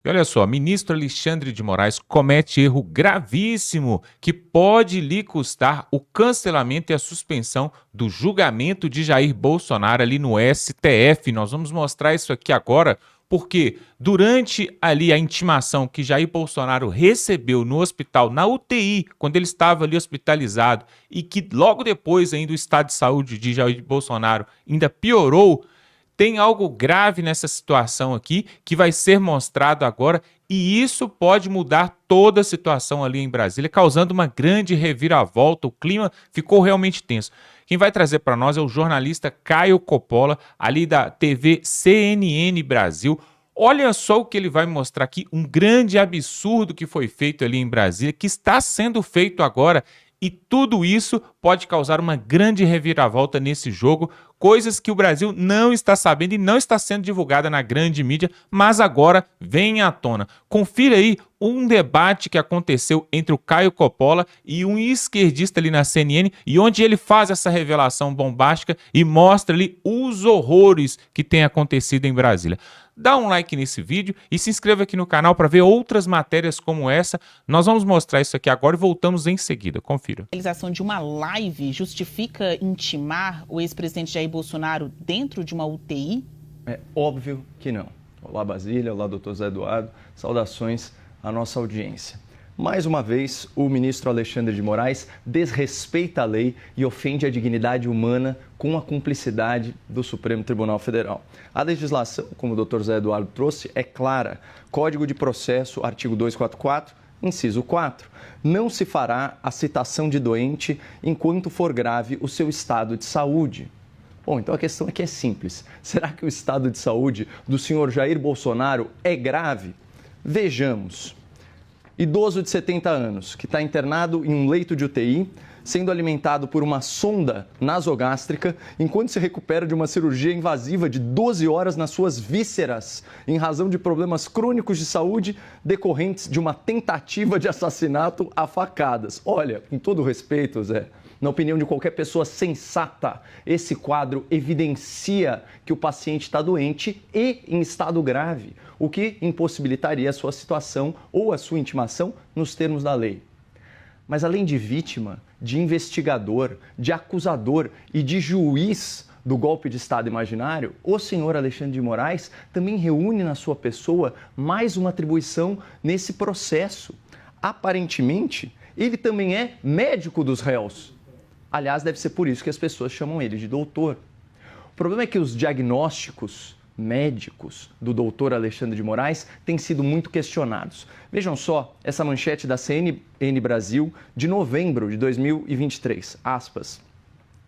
E olha só, ministro Alexandre de Moraes comete erro gravíssimo que pode lhe custar o cancelamento e a suspensão do julgamento de Jair Bolsonaro ali no STF. Nós vamos mostrar isso aqui agora, porque durante ali a intimação que Jair Bolsonaro recebeu no hospital, na UTI, quando ele estava ali hospitalizado, e que logo depois ainda o estado de saúde de Jair Bolsonaro ainda piorou, tem algo grave nessa situação aqui que vai ser mostrado agora e isso pode mudar toda a situação ali em Brasília, causando uma grande reviravolta. O clima ficou realmente tenso. Quem vai trazer para nós é o jornalista Caio Coppola, ali da TV CNN Brasil. Olha só o que ele vai mostrar aqui, um grande absurdo que foi feito ali em Brasília, que está sendo feito agora. E tudo isso pode causar uma grande reviravolta nesse jogo, coisas que o Brasil não está sabendo e não está sendo divulgada na grande mídia, mas agora vem à tona. Confira aí um debate que aconteceu entre o Caio Coppola e um esquerdista ali na CNN, e onde ele faz essa revelação bombástica e mostra ali os horrores que tem acontecido em Brasília. Dá um like nesse vídeo e se inscreva aqui no canal para ver outras matérias como essa. Nós vamos mostrar isso aqui agora e voltamos em seguida. Confira. A realização de uma live justifica intimar o ex-presidente Jair Bolsonaro dentro de uma UTI? É óbvio que não. Olá, Basília. Olá, doutor Zé Eduardo. Saudações à nossa audiência. Mais uma vez, o ministro Alexandre de Moraes desrespeita a lei e ofende a dignidade humana com a cumplicidade do Supremo Tribunal Federal. A legislação, como o doutor Zé Eduardo trouxe, é clara. Código de Processo, artigo 244, inciso 4. Não se fará a citação de doente enquanto for grave o seu estado de saúde. Bom, então a questão aqui é simples. Será que o estado de saúde do senhor Jair Bolsonaro é grave? Vejamos. Idoso de 70 anos, que está internado em um leito de UTI, sendo alimentado por uma sonda nasogástrica, enquanto se recupera de uma cirurgia invasiva de 12 horas nas suas vísceras, em razão de problemas crônicos de saúde decorrentes de uma tentativa de assassinato a facadas. Olha, com todo respeito, Zé, na opinião de qualquer pessoa sensata, esse quadro evidencia que o paciente está doente e em estado grave, o que impossibilitaria a sua situação ou a sua intimação nos termos da lei. Mas além de vítima, de investigador, de acusador e de juiz do golpe de Estado imaginário, o senhor Alexandre de Moraes também reúne na sua pessoa mais uma atribuição nesse processo. Aparentemente, ele também é médico dos réus. Aliás, deve ser por isso que as pessoas chamam ele de doutor. O problema é que os diagnósticos médicos do doutor Alexandre de Moraes têm sido muito questionados. Vejam só essa manchete da CNN Brasil de novembro de 2023, aspas.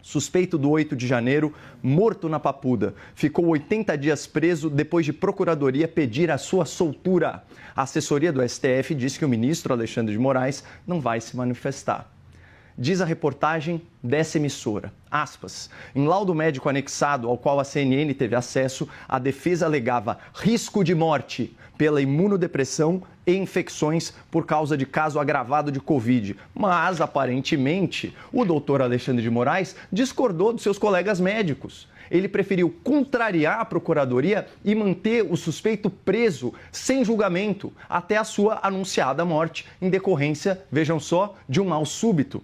Suspeito do 8 de janeiro, morto na Papuda. Ficou 80 dias preso depois de Procuradoria pedir a sua soltura. A assessoria do STF disse que o ministro Alexandre de Moraes não vai se manifestar. Diz a reportagem dessa emissora, aspas, em laudo médico anexado ao qual a CNN teve acesso, a defesa alegava risco de morte pela imunodepressão e infecções por causa de caso agravado de Covid. Mas, aparentemente, o doutor Alexandre de Moraes discordou dos seus colegas médicos. Ele preferiu contrariar a Procuradoria e manter o suspeito preso sem julgamento até a sua anunciada morte, em decorrência, vejam só, de um mal súbito.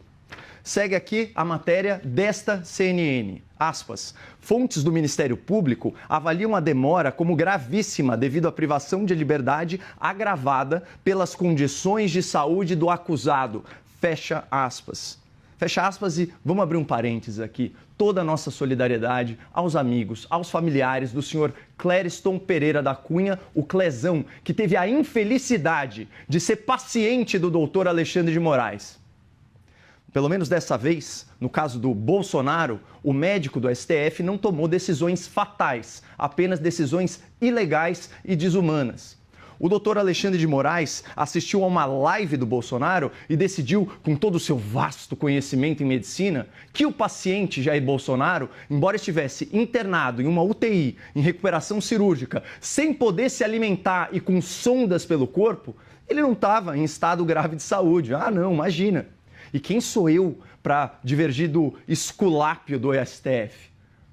Segue aqui a matéria desta CNN. Aspas. Fontes do Ministério Público avaliam a demora como gravíssima devido à privação de liberdade agravada pelas condições de saúde do acusado. Fecha aspas. Fecha aspas e vamos abrir um parênteses aqui. Toda a nossa solidariedade aos amigos, aos familiares do senhor Clériston Pereira da Cunha, o Clezão, que teve a infelicidade de ser paciente do doutor Alexandre de Moraes. Pelo menos dessa vez, no caso do Bolsonaro, o médico do STF não tomou decisões fatais, apenas decisões ilegais e desumanas. O doutor Alexandre de Moraes assistiu a uma live do Bolsonaro e decidiu, com todo o seu vasto conhecimento em medicina, que o paciente Jair Bolsonaro, embora estivesse internado em uma UTI, em recuperação cirúrgica, sem poder se alimentar e com sondas pelo corpo, ele não estava em estado grave de saúde. Ah, não, imagina. E quem sou eu para divergir do esculápio do STF?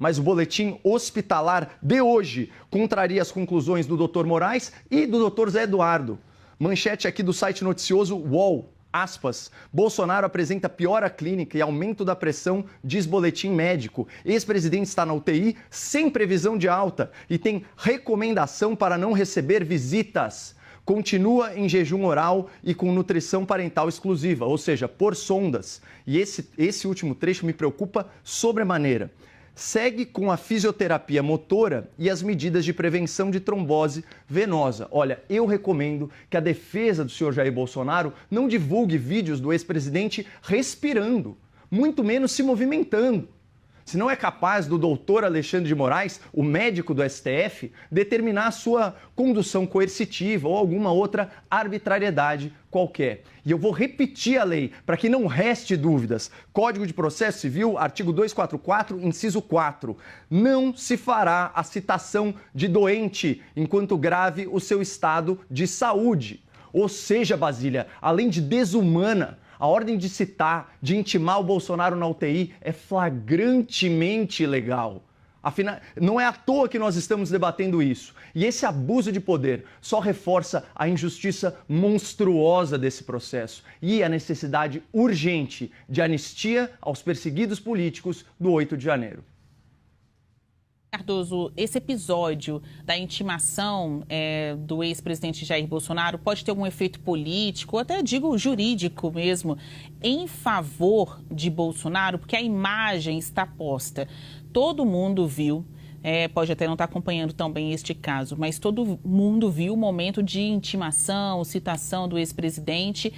mas o boletim hospitalar de hoje contraria as conclusões do Dr. Moraes e do Dr. Zé Eduardo. Manchete aqui do site noticioso UOL. Aspas, Bolsonaro apresenta piora clínica e aumento da pressão, diz boletim médico. Ex-presidente está na UTI sem previsão de alta e tem recomendação para não receber visitas. Continua em jejum oral e com nutrição parental exclusiva, ou seja, por sondas. E esse último trecho me preocupa sobremaneira. Segue com a fisioterapia motora e as medidas de prevenção de trombose venosa. Olha, eu recomendo que a defesa do senhor Jair Bolsonaro não divulgue vídeos do ex-presidente respirando, muito menos se movimentando. Se não é capaz do doutor Alexandre de Moraes, o médico do STF, determinar a sua condução coercitiva ou alguma outra arbitrariedade qualquer. E eu vou repetir a lei para que não reste dúvidas. Código de Processo Civil, artigo 244, inciso 4. Não se fará a citação de doente enquanto grave o seu estado de saúde. Ou seja, Basília, além de desumana, a ordem de citar, de intimar o Bolsonaro na UTI é flagrantemente ilegal. Afinal, não é à toa que nós estamos debatendo isso. E esse abuso de poder só reforça a injustiça monstruosa desse processo e a necessidade urgente de anistia aos perseguidos políticos do 8 de janeiro. Cardoso, esse episódio da intimação do ex-presidente Jair Bolsonaro pode ter algum efeito político, ou até digo jurídico mesmo, em favor de Bolsonaro, porque a imagem está posta. Todo mundo viu, pode até não estar acompanhando tão bem este caso, mas todo mundo viu o momento de intimação, citação do ex-presidente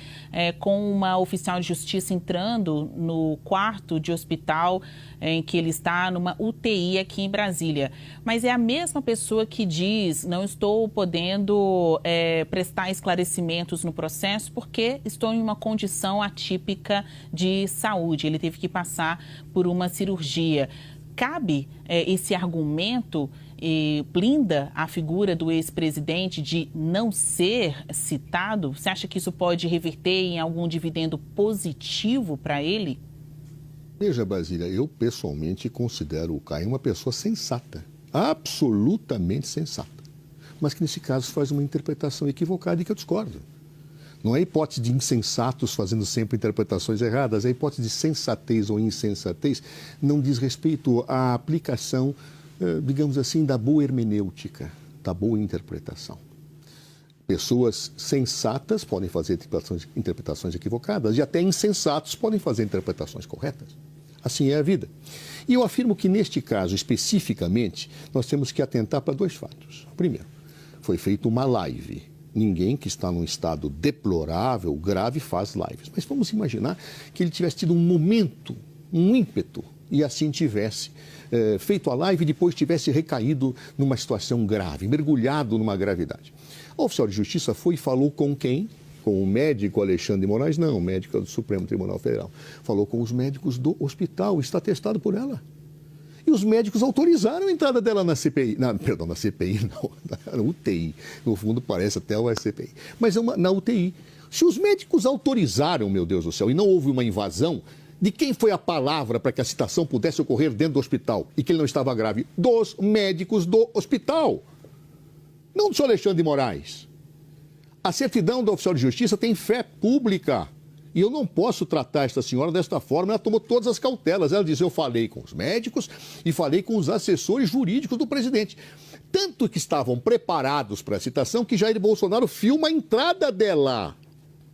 com uma oficial de justiça entrando no quarto de hospital em que ele está, numa UTI aqui em Brasília. Mas é a mesma pessoa que diz, não estou podendo prestar esclarecimentos no processo porque estou em uma condição atípica de saúde. Ele teve que passar por uma cirurgia. Cabe esse argumento e blinda a figura do ex-presidente de não ser citado? Você acha que isso pode reverter em algum dividendo positivo para ele? Veja, Basília, eu pessoalmente considero o Caio uma pessoa sensata, absolutamente sensata, mas que nesse caso faz uma interpretação equivocada e que eu discordo. Não é a hipótese de insensatos fazendo sempre interpretações erradas, a hipótese de sensatez ou insensatez não diz respeito à aplicação, digamos assim, da boa hermenêutica, da boa interpretação. Pessoas sensatas podem fazer interpretações equivocadas e até insensatos podem fazer interpretações corretas. Assim é a vida. E eu afirmo que neste caso, especificamente, nós temos que atentar para dois fatos. Primeiro, foi feita uma live. Ninguém que está num estado deplorável, grave, faz lives. Mas vamos imaginar que ele tivesse tido um momento, um ímpeto, e assim tivesse feito a live e depois tivesse recaído numa situação grave, mergulhado numa gravidade. O oficial de justiça foi e falou com quem? Com o médico Alexandre de Moraes? Não, o médico do Supremo Tribunal Federal. Falou com os médicos do hospital, está atestado por ela. E os médicos autorizaram a entrada dela na CPI. Na CPI não, na UTI. No fundo parece até o CPI. Mas na UTI. Se os médicos autorizaram, meu Deus do céu, e não houve uma invasão, de quem foi a palavra para que a citação pudesse ocorrer dentro do hospital e que ele não estava grave? Dos médicos do hospital. Não do senhor Alexandre de Moraes. A certidão do oficial de justiça tem fé pública. E eu não posso tratar esta senhora desta forma. Ela tomou todas as cautelas. Ela diz, eu falei com os médicos e falei com os assessores jurídicos do presidente. Tanto que estavam preparados para a citação que Jair Bolsonaro filma a entrada dela.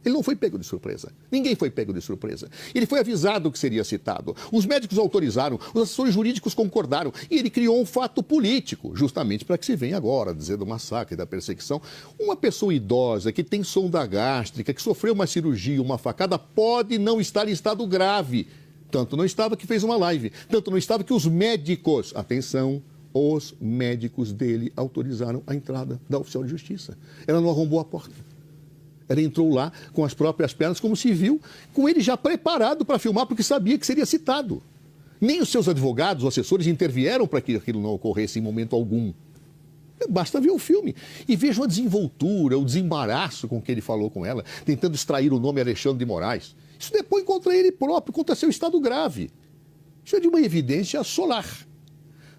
Ele não foi pego de surpresa. Ninguém foi pego de surpresa. Ele foi avisado que seria citado. Os médicos autorizaram, os assessores jurídicos concordaram. E ele criou um fato político, justamente para que se venha agora dizer do massacre, da perseguição. Uma pessoa idosa que tem sonda gástrica, que sofreu uma cirurgia, uma facada, pode não estar em estado grave. Tanto não estava que fez uma live. Tanto não estava que os médicos, atenção, os médicos dele autorizaram a entrada da oficial de justiça. Ela não arrombou a porta. Ela entrou lá com as próprias pernas, como se viu, com ele já preparado para filmar, porque sabia que seria citado. Nem os seus advogados, os assessores, intervieram para que aquilo não ocorresse em momento algum. Basta ver o filme e vejam a desenvoltura, o desembaraço com que ele falou com ela, tentando extrair o nome Alexandre de Moraes. Isso depõe contra ele próprio, contra seu estado grave. Isso é de uma evidência solar.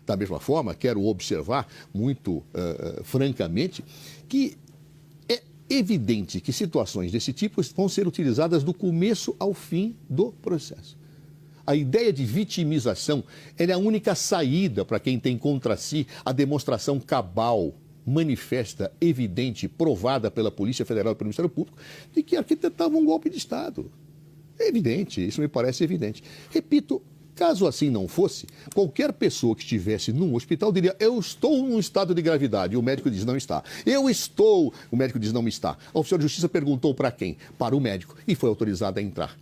Da mesma forma, quero observar muito francamente que é evidente que situações desse tipo vão ser utilizadas do começo ao fim do processo. A ideia de vitimização é a única saída para quem tem contra si a demonstração cabal, manifesta, evidente, provada pela Polícia Federal e pelo Ministério Público, de que arquitetava um golpe de Estado. É evidente, isso me parece evidente. Repito, caso assim não fosse, qualquer pessoa que estivesse num hospital diria: eu estou num estado de gravidade, e o médico diz: não está. Eu estou, o médico diz: não está. O oficial de justiça perguntou para quem? Para o médico, e foi autorizado a entrar.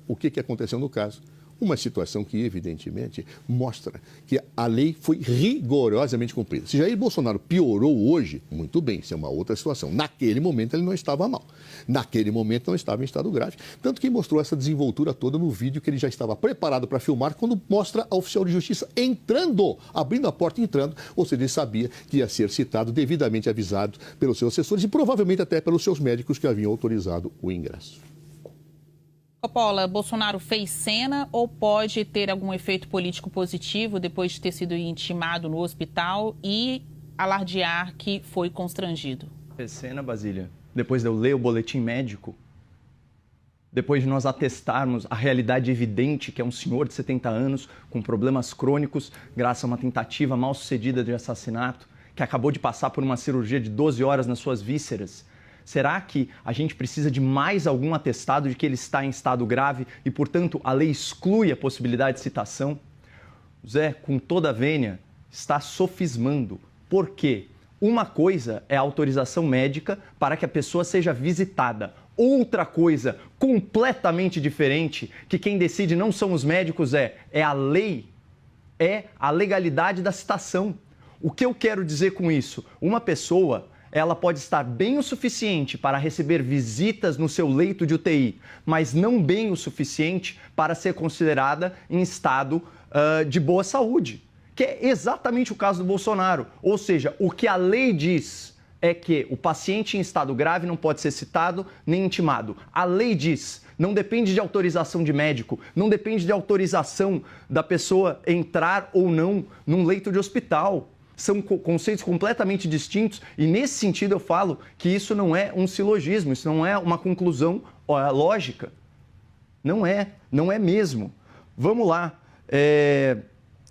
O que aconteceu no caso? Uma situação que, evidentemente, mostra que a lei foi rigorosamente cumprida. Se Jair Bolsonaro piorou hoje, muito bem, isso é uma outra situação. Naquele momento ele não estava mal. Naquele momento não estava em estado grave. Tanto que mostrou essa desenvoltura toda no vídeo que ele já estava preparado para filmar quando mostra a oficial de justiça entrando, abrindo a porta e entrando. Ou seja, ele sabia que ia ser citado, devidamente avisado pelos seus assessores e provavelmente até pelos seus médicos que haviam autorizado o ingresso. Coppola, Bolsonaro fez cena ou pode ter algum efeito político positivo depois de ter sido intimado no hospital e alardear que foi constrangido? Fez cena, Basília. Depois de eu ler o boletim médico, depois de nós atestarmos a realidade evidente que é um senhor de 70 anos com problemas crônicos, graças a uma tentativa mal sucedida de assassinato, que acabou de passar por uma cirurgia de 12 horas nas suas vísceras. Será que a gente precisa de mais algum atestado de que ele está em estado grave e, portanto, a lei exclui a possibilidade de citação? Zé, com toda a vênia, está sofismando. Por quê? Uma coisa é a autorização médica para que a pessoa seja visitada. Outra coisa completamente diferente, que quem decide não são os médicos, é a lei, é a legalidade da citação. O que eu quero dizer com isso? Uma pessoa, ela pode estar bem o suficiente para receber visitas no seu leito de UTI, mas não bem o suficiente para ser considerada em estado de boa saúde, que é exatamente o caso do Bolsonaro. Ou seja, o que a lei diz é que o paciente em estado grave não pode ser citado nem intimado. A lei diz, não depende de autorização de médico, não depende de autorização da pessoa entrar ou não num leito de hospital. São conceitos completamente distintos e, nesse sentido, eu falo que isso não é um silogismo, isso não é uma conclusão lógica. Não é mesmo. Vamos lá.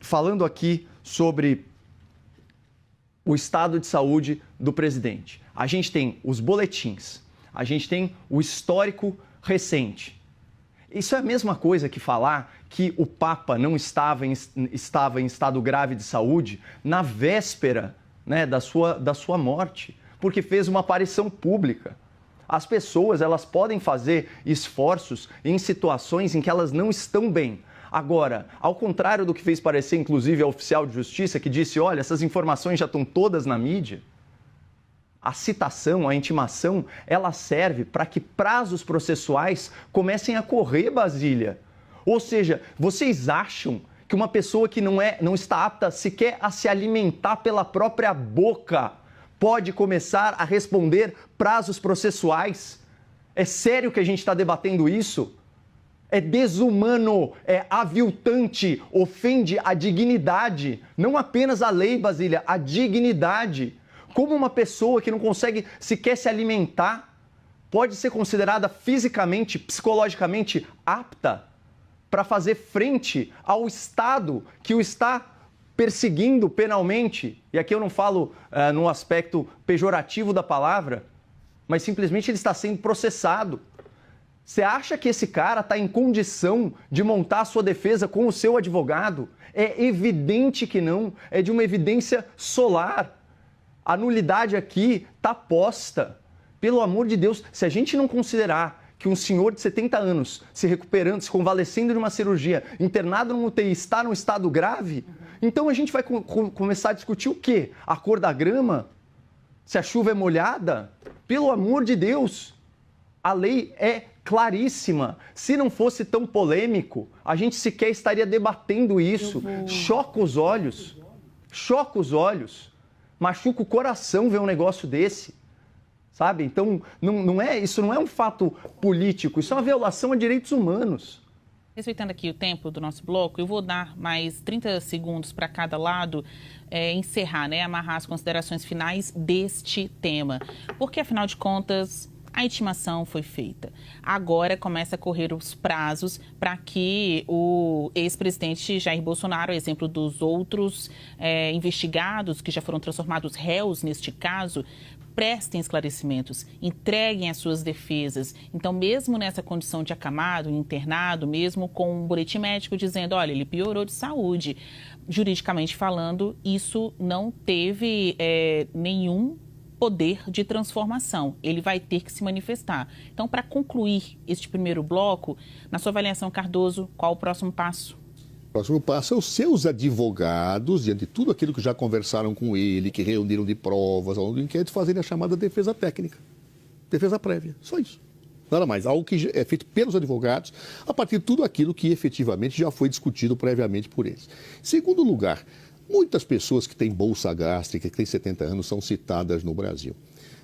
Falando aqui sobre o estado de saúde do presidente. A gente tem os boletins, a gente tem o histórico recente. Isso é a mesma coisa que falar que o Papa não estava em estado grave de saúde na véspera, né, da sua morte, porque fez uma aparição pública. As pessoas, elas podem fazer esforços em situações em que elas não estão bem. Agora, ao contrário do que fez parecer, inclusive, a oficial de justiça, que disse: olha, essas informações já estão todas na mídia, a citação, a intimação, ela serve para que prazos processuais comecem a correr, Basília. Ou seja, vocês acham que uma pessoa que não está apta sequer a se alimentar pela própria boca pode começar a responder prazos processuais? É sério que a gente está debatendo isso? É desumano, é aviltante, ofende a dignidade, não apenas a lei, Basília, a dignidade. Como uma pessoa que não consegue sequer se alimentar pode ser considerada fisicamente, psicologicamente apta para fazer frente ao Estado que o está perseguindo penalmente? E aqui eu não falo no aspecto pejorativo da palavra, mas simplesmente ele está sendo processado. Você acha que esse cara está em condição de montar a sua defesa com o seu advogado? É evidente que não, é de uma evidência solar. A nulidade aqui está posta. Pelo amor de Deus, se a gente não considerar que um senhor de 70 anos, se recuperando, se convalescendo de uma cirurgia, internado no UTI, está num estado grave, então a gente vai começar a discutir o quê? A cor da grama? Se a chuva é molhada? Pelo amor de Deus, a lei é claríssima. Se não fosse tão polêmico, a gente sequer estaria debatendo isso. Choca os olhos. Choca os olhos. Machuca o coração ver um negócio desse, sabe? Então, isso não é um fato político, isso é uma violação a direitos humanos. Respeitando aqui o tempo do nosso bloco, eu vou dar mais 30 segundos para cada lado encerrar, amarrar as considerações finais deste tema. Porque, afinal de contas, a intimação foi feita. Agora começa a correr os prazos para que o ex-presidente Jair Bolsonaro, a exemplo dos outros investigados que já foram transformados réus neste caso, prestem esclarecimentos, entreguem as suas defesas. Então, mesmo nessa condição de acamado, internado, mesmo com um boletim médico dizendo, olha, ele piorou de saúde, juridicamente falando, isso não teve nenhum poder de transformação. Ele vai ter que se manifestar. Então, para concluir este primeiro bloco, na sua avaliação, Cardoso, qual o próximo passo? O próximo passo é os seus advogados, diante de tudo aquilo que já conversaram com ele, que reuniram de provas ao longo do inquérito, fazerem a chamada defesa técnica, defesa prévia, só isso. Nada mais, algo que é feito pelos advogados, a partir de tudo aquilo que efetivamente já foi discutido previamente por eles. Segundo lugar, muitas pessoas que têm bolsa gástrica, que têm 70 anos, são citadas no Brasil.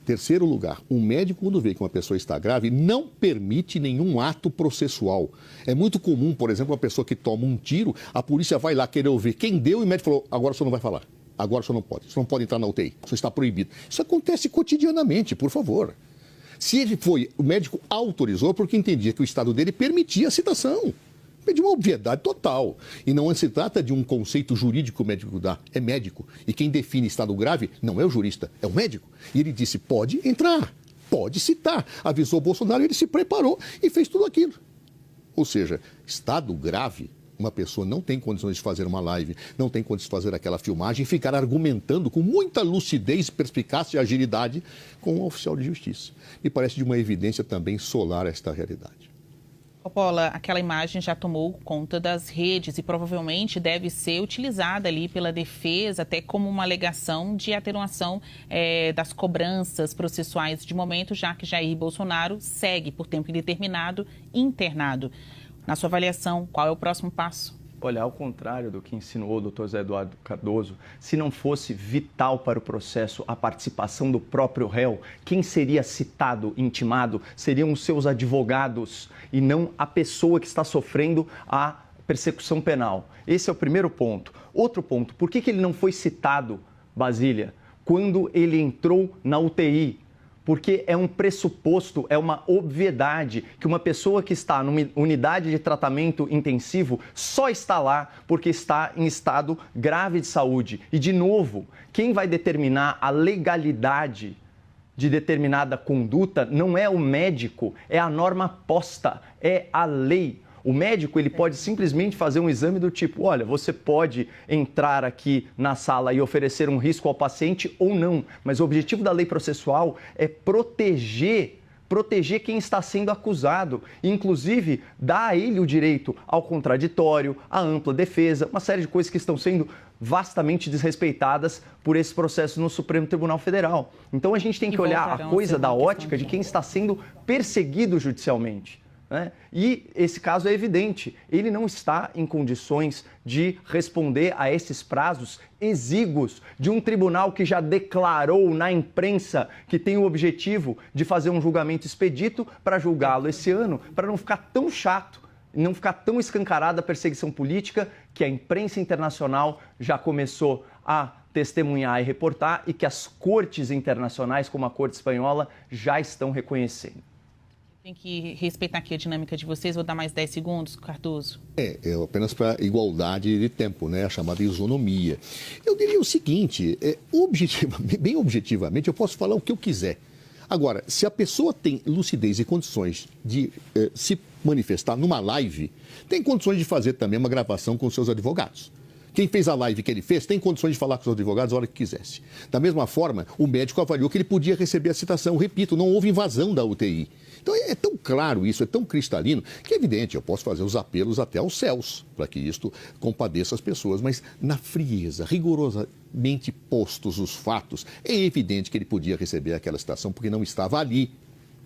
Terceiro lugar, um médico, quando vê que uma pessoa está grave, não permite nenhum ato processual. É muito comum, por exemplo, uma pessoa que toma um tiro, a polícia vai lá querer ouvir quem deu e o médico falou, agora o senhor não vai falar, agora o senhor não pode, o senhor não pode entrar na UTI, o senhor está proibido. Isso acontece cotidianamente, por favor. Se ele foi, o médico autorizou porque entendia que o estado dele permitia a citação. É de uma obviedade total. E não se trata de um conceito jurídico que o médico dá, é médico. E quem define estado grave não é o jurista, é o médico. E ele disse, pode entrar, pode citar. Avisou o Bolsonaro, ele se preparou e fez tudo aquilo. Ou seja, estado grave, uma pessoa não tem condições de fazer uma live, não tem condições de fazer aquela filmagem e ficar argumentando com muita lucidez, perspicácia e agilidade com um oficial de justiça. Me parece de uma evidência também solar esta realidade. Coppola, aquela imagem já tomou conta das redes e provavelmente deve ser utilizada ali pela defesa até como uma alegação de atenuação das cobranças processuais de momento, já que Jair Bolsonaro segue por tempo indeterminado internado. Na sua avaliação, qual é o próximo passo? Olha, ao contrário do que insinuou o doutor Zé Eduardo Cardoso, se não fosse vital para o processo a participação do próprio réu, quem seria citado, intimado, seriam os seus advogados e não a pessoa que está sofrendo a persecução penal. Esse é o primeiro ponto. Outro ponto, por que ele não foi citado, Basília, quando ele entrou na UTI? Porque é um pressuposto, é uma obviedade que uma pessoa que está numa unidade de tratamento intensivo só está lá porque está em estado grave de saúde. E, de novo, quem vai determinar a legalidade de determinada conduta não é o médico, é a norma posta, é a lei. O médico, ele pode simplesmente fazer um exame do tipo, olha, você pode entrar aqui na sala e oferecer um risco ao paciente ou não, mas o objetivo da lei processual é proteger quem está sendo acusado, inclusive dar a ele o direito ao contraditório, à ampla defesa, uma série de coisas que estão sendo vastamente desrespeitadas por esse processo no Supremo Tribunal Federal. Então a gente tem que olhar a coisa da ótica de quem está sendo perseguido judicialmente. E esse caso é evidente, ele não está em condições de responder a esses prazos exíguos de um tribunal que já declarou na imprensa que tem o objetivo de fazer um julgamento expedito para julgá-lo esse ano, para não ficar tão chato, não ficar tão escancarada a perseguição política que a imprensa internacional já começou a testemunhar e reportar e que as cortes internacionais, como a Corte Espanhola, já estão reconhecendo. Tem que respeitar aqui a dinâmica de vocês. Vou dar mais 10 segundos, Cardoso. É apenas para igualdade de tempo, a chamada isonomia. Eu diria o seguinte, bem objetivamente, eu posso falar o que eu quiser. Agora, se a pessoa tem lucidez e condições de se manifestar numa live, tem condições de fazer também uma gravação com seus advogados. Quem fez a live que ele fez tem condições de falar com os advogados a hora que quisesse. Da mesma forma, o médico avaliou que ele podia receber a citação. Repito, não houve invasão da UTI. Então é tão claro isso, é tão cristalino, que é evidente, eu posso fazer os apelos até aos céus para que isto compadeça as pessoas, mas na frieza, rigorosamente postos os fatos, é evidente que ele podia receber aquela citação porque não estava ali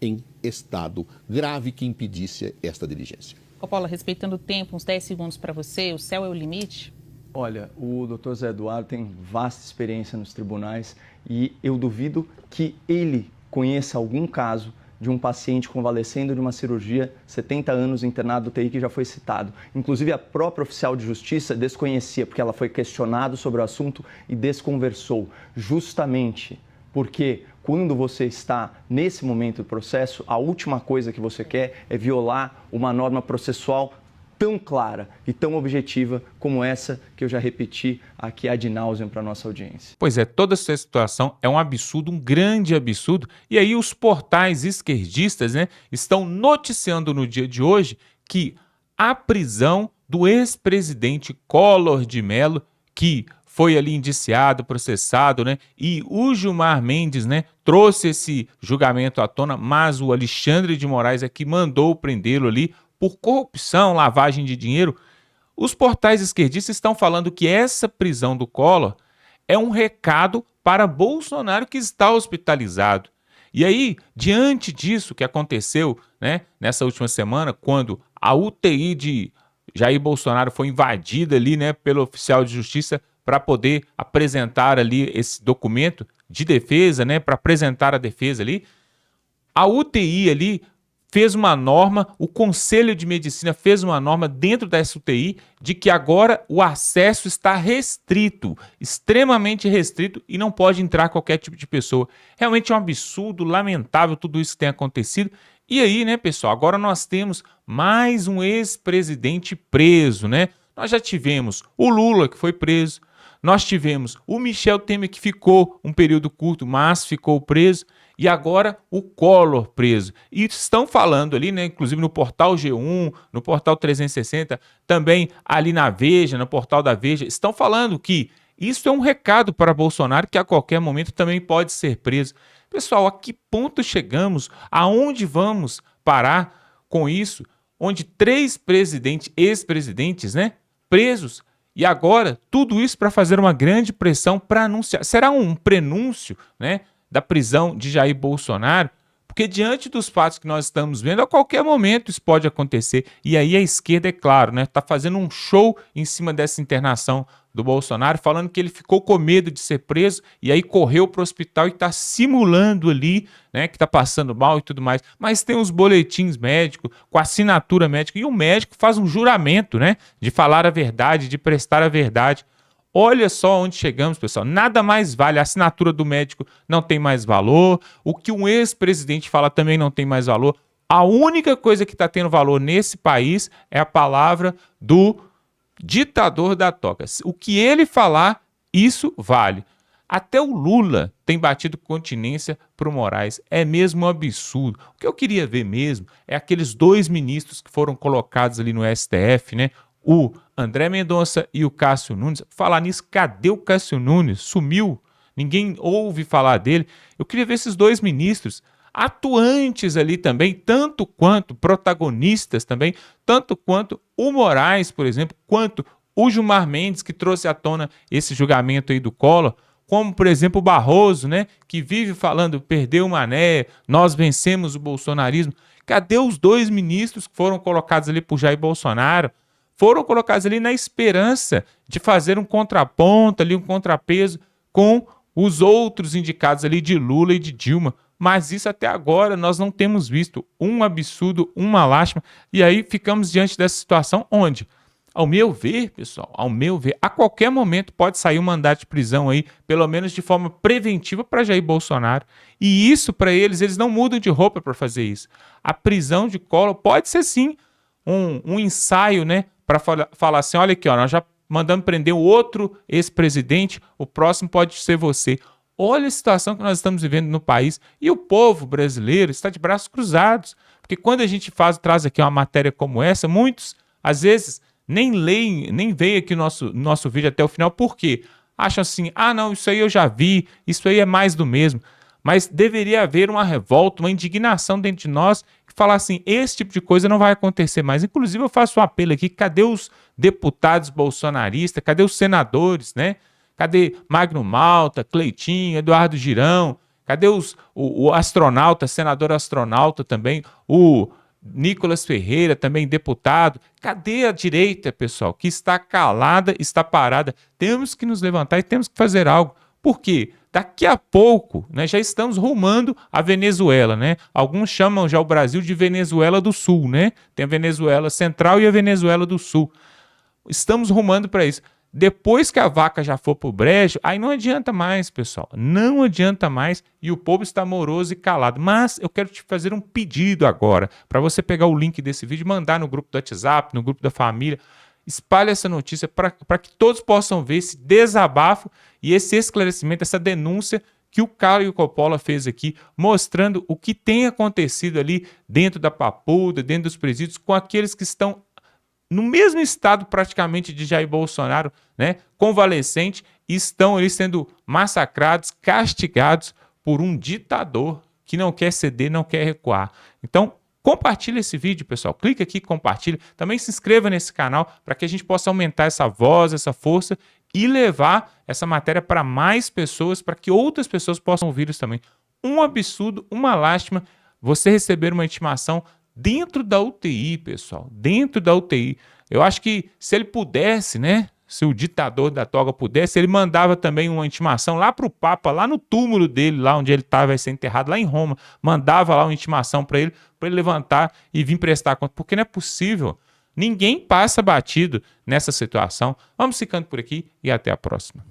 em estado grave que impedisse esta diligência. Coppola, respeitando o tempo, uns 10 segundos para você, o céu é o limite? Olha, o doutor Zé Eduardo tem vasta experiência nos tribunais e eu duvido que ele conheça algum caso de um paciente convalescendo de uma cirurgia, 70 anos internado UTI, que já foi citado. Inclusive, a própria oficial de justiça desconhecia, porque ela foi questionada sobre o assunto e desconversou, justamente porque quando você está nesse momento do processo, a última coisa que você quer é violar uma norma processual tão clara e tão objetiva como essa que eu já repeti aqui ad nauseam para a nossa audiência. Pois é, toda essa situação é um absurdo, um grande absurdo. E aí os portais esquerdistas, né, estão noticiando no dia de hoje que a prisão do ex-presidente Collor de Mello, que foi ali indiciado, processado, né? E o Gilmar Mendes, né, trouxe esse julgamento à tona, mas o Alexandre de Moraes é que mandou prendê-lo ali por corrupção, lavagem de dinheiro. Os portais esquerdistas estão falando que essa prisão do Collor é um recado para Bolsonaro, que está hospitalizado. E aí, diante disso que aconteceu, né, nessa última semana, quando a UTI de Jair Bolsonaro foi invadida ali, né, pelo oficial de justiça para poder apresentar ali esse documento de defesa, né, para apresentar a defesa ali, a UTI ali fez uma norma, o Conselho de Medicina fez uma norma dentro dessa UTI de que agora o acesso está restrito, extremamente restrito, e não pode entrar qualquer tipo de pessoa. Realmente é um absurdo, lamentável tudo isso que tem acontecido. E aí, né, pessoal, agora nós temos mais um ex-presidente preso, né? Nós já tivemos o Lula, que foi preso, nós tivemos o Michel Temer, que ficou um período curto, mas ficou preso, e agora o Collor preso. E estão falando ali, né, inclusive no portal G1, no portal 360, também ali na Veja, no portal da Veja, estão falando que isso é um recado para Bolsonaro, que a qualquer momento também pode ser preso. Pessoal, a que ponto chegamos? Aonde vamos parar com isso? Onde 3 ex-presidentes, né, presos, e agora tudo isso para fazer uma grande pressão para anunciar. Será um prenúncio, né, da prisão de Jair Bolsonaro? Porque diante dos fatos que nós estamos vendo, a qualquer momento isso pode acontecer. E aí a esquerda, é claro, né, está fazendo um show em cima dessa internação do Bolsonaro, falando que ele ficou com medo de ser preso e aí correu para o hospital e está simulando ali, né, que está passando mal e tudo mais. Mas tem os boletins médicos, com assinatura médica, e o médico faz um juramento, né, de falar a verdade, de prestar a verdade. Olha só onde chegamos, pessoal. Nada mais vale. A assinatura do médico não tem mais valor. O que um ex-presidente fala também não tem mais valor. A única coisa que está tendo valor nesse país é a palavra do ditador da toca. O que ele falar, isso vale. Até o Lula tem batido continência para o Moraes. É mesmo um absurdo. O que eu queria ver mesmo é aqueles 2 ministros que foram colocados ali no STF, né? O André Mendonça e o Cássio Nunes. Falar nisso, cadê o Cássio Nunes? Sumiu. Ninguém ouve falar dele. Eu queria ver esses 2 ministros atuantes ali também, tanto quanto protagonistas também, tanto quanto o Moraes, por exemplo, quanto o Gilmar Mendes, que trouxe à tona esse julgamento aí do Collor, como, por exemplo, o Barroso, né, que vive falando, perdeu o Mané, nós vencemos o bolsonarismo. Cadê os 2 ministros que foram colocados ali por Jair Bolsonaro? Foram colocados ali na esperança de fazer um contraponto, ali, um contrapeso com os outros indicados ali de Lula e de Dilma. Mas isso até agora nós não temos visto. Um absurdo, uma lástima. E aí ficamos diante dessa situação onde, ao meu ver, pessoal, ao meu ver, a qualquer momento pode sair um mandato de prisão aí, pelo menos de forma preventiva para Jair Bolsonaro. E isso para eles não mudam de roupa para fazer isso. A prisão de Collor pode ser sim um ensaio, né, para falar assim, olha aqui, ó, nós já mandamos prender o outro ex-presidente, o próximo pode ser você. Olha a situação que nós estamos vivendo no país, e o povo brasileiro está de braços cruzados, porque quando a gente traz aqui uma matéria como essa, muitos, às vezes, nem leem, nem veem aqui no nosso vídeo até o final, por quê? Acham assim, não, isso aí eu já vi, isso aí é mais do mesmo. Mas deveria haver uma revolta, uma indignação dentro de nós, que falar assim, esse tipo de coisa não vai acontecer mais. Inclusive eu faço um apelo aqui, cadê os deputados bolsonaristas, cadê os senadores, né? Cadê Magno Malta, Cleitinho, Eduardo Girão, cadê o astronauta, senador astronauta também, o Nicolas Ferreira, também deputado. Cadê a direita, pessoal, que está calada, está parada? Temos que nos levantar e temos que fazer algo, Por quê? Daqui a pouco, né, já estamos rumando à Venezuela, né? Alguns chamam já o Brasil de Venezuela do Sul, né? Tem a Venezuela Central e a Venezuela do Sul. Estamos rumando para isso. Depois que a vaca já for pro brejo, aí não adianta mais, pessoal. Não adianta mais e o povo está moroso e calado. Mas eu quero te fazer um pedido agora, para você pegar o link desse vídeo e mandar no grupo do WhatsApp, no grupo da família. Espalhe essa notícia para que todos possam ver esse desabafo e esse esclarecimento, essa denúncia que o Caio Coppola fez aqui, mostrando o que tem acontecido ali dentro da Papuda, dentro dos presídios, com aqueles que estão no mesmo estado praticamente de Jair Bolsonaro, né, convalescente, e estão ali sendo massacrados, castigados por um ditador que não quer ceder, não quer recuar. Então, compartilha esse vídeo, pessoal. Clica aqui, compartilha. Também se inscreva nesse canal para que a gente possa aumentar essa voz, essa força e levar essa matéria para mais pessoas, para que outras pessoas possam ouvir isso também. Um absurdo, uma lástima você receber uma intimação dentro da UTI, pessoal. Dentro da UTI. Eu acho que se ele pudesse, né? Se o ditador da toga pudesse, ele mandava também uma intimação lá para o Papa, lá no túmulo dele, lá onde ele estava, vai ser enterrado, lá em Roma. Mandava lá uma intimação para ele levantar e vir prestar conta. Porque não é possível. Ninguém passa batido nessa situação. Vamos ficando por aqui e até a próxima.